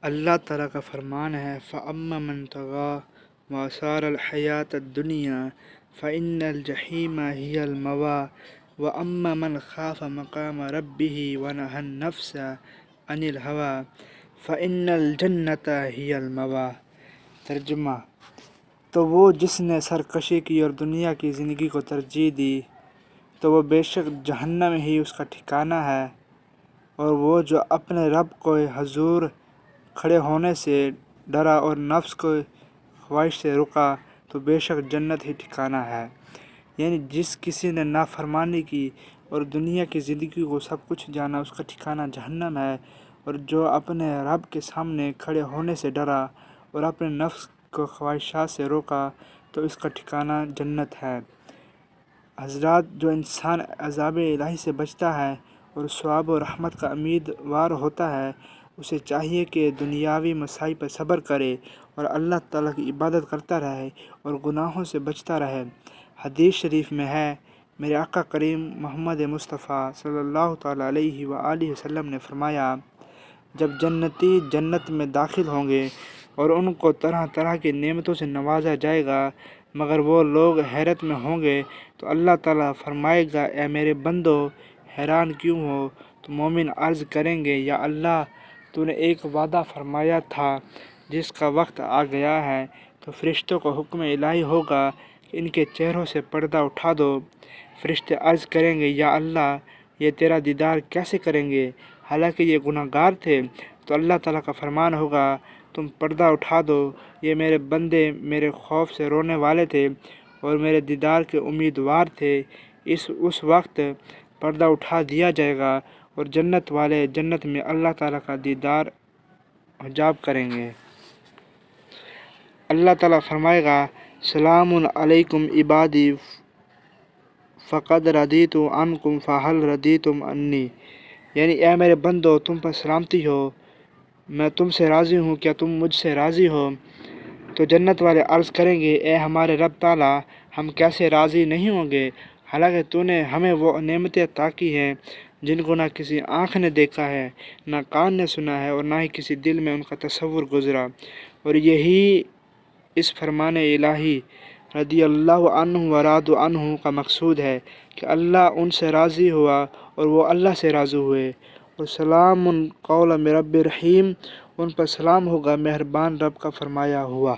اللہ تعالیٰ کا فرمان ہے فَأَمَّا مَن طَغَىٰ وَآثَرَ الْحَيَاةَ الدُّنْيَا فَإِنَّ الْجَحِيمَ هِيَ الْمَأْوَىٰ وَأَمَّا مَنْ خَافَ مَقَامَ رَبِّهِ وَنَهَى النَّفْسَ عَنِ الْهَوَىٰ فَإِنَّ الْجَنَّةَ هِيَ الْمَأْوَىٰ۔ ترجمہ: تو وہ جس نے سرکشی کی اور دنیا کی زندگی کو ترجیح دی تو وہ بے شک جہنم ہی اس کا ٹھکانہ ہے، اور وہ جو اپنے رب کو حضور کھڑے ہونے سے ڈرا اور نفس کو خواہش سے رکا تو بے شک جنت ہی ٹھکانہ ہے۔ یعنی جس کسی نے نافرمانی کی اور دنیا کی زندگی کو سب کچھ جانا اس کا ٹھکانہ جہنم ہے، اور جو اپنے رب کے سامنے کھڑے ہونے سے ڈرا اور اپنے نفس کو خواہشات سے روکا تو اس کا ٹھکانہ جنت ہے۔ حضرات، جو انسان عذاب الہی سے بچتا ہے اور ثواب و رحمت کا امیدوار ہوتا ہے، اسے چاہیے کہ دنیاوی مسائل پر صبر کرے اور اللہ تعالیٰ کی عبادت کرتا رہے اور گناہوں سے بچتا رہے۔ حدیث شریف میں ہے، میرے آقا کریم محمد مصطفیٰ صلی اللہ تعالیٰ علیہ وآلہ وسلم نے فرمایا، جب جنتی جنت میں داخل ہوں گے اور ان کو طرح طرح کی نعمتوں سے نوازا جائے گا، مگر وہ لوگ حیرت میں ہوں گے تو اللہ تعالیٰ فرمائے گا، اے میرے بندو حیران کیوں ہو؟ تو مومن عرض کریں گے، یا اللہ، تو نے ایک وعدہ فرمایا تھا جس کا وقت آ گیا ہے، تو فرشتوں کو حکم الہی ہوگا کہ ان کے چہروں سے پردہ اٹھا دو۔ فرشتے عرض کریں گے، یا اللہ، یہ تیرا دیدار کیسے کریں گے حالانکہ یہ گناہ گار تھے؟ تو اللہ تعالیٰ کا فرمان ہوگا، تم پردہ اٹھا دو، یہ میرے بندے میرے خوف سے رونے والے تھے اور میرے دیدار کے امیدوار تھے۔ اس وقت پردہ اٹھا دیا جائے گا اور جنت والے جنت میں اللہ تعالیٰ کا دیدار حجاب کریں گے۔ اللہ تعالیٰ فرمائے گا، سلام علیکم عبادی فقد رضیت عنکم فہل رضیتم عنی۔ یعنی اے میرے بندو، تم پر سلامتی ہو، میں تم سے راضی ہوں، کیا تم مجھ سے راضی ہو؟ تو جنت والے عرض کریں گے، اے ہمارے رب تعالیٰ، ہم کیسے راضی نہیں ہوں گے، حالانکہ تو نے ہمیں وہ نعمتیں عطا کی ہیں جن کو نہ کسی آنکھ نے دیکھا ہے، نہ کان نے سنا ہے، اور نہ ہی کسی دل میں ان کا تصور گزرا۔ اور یہی اس فرمان الہی رضی اللہ عنہ و رضوا عنہ کا مقصود ہے کہ اللہ ان سے راضی ہوا اور وہ اللہ سے راضی ہوئے۔ اور سلام قولا من رب رحیم، ان پر سلام ہوگا مہربان رب کا فرمایا ہوا۔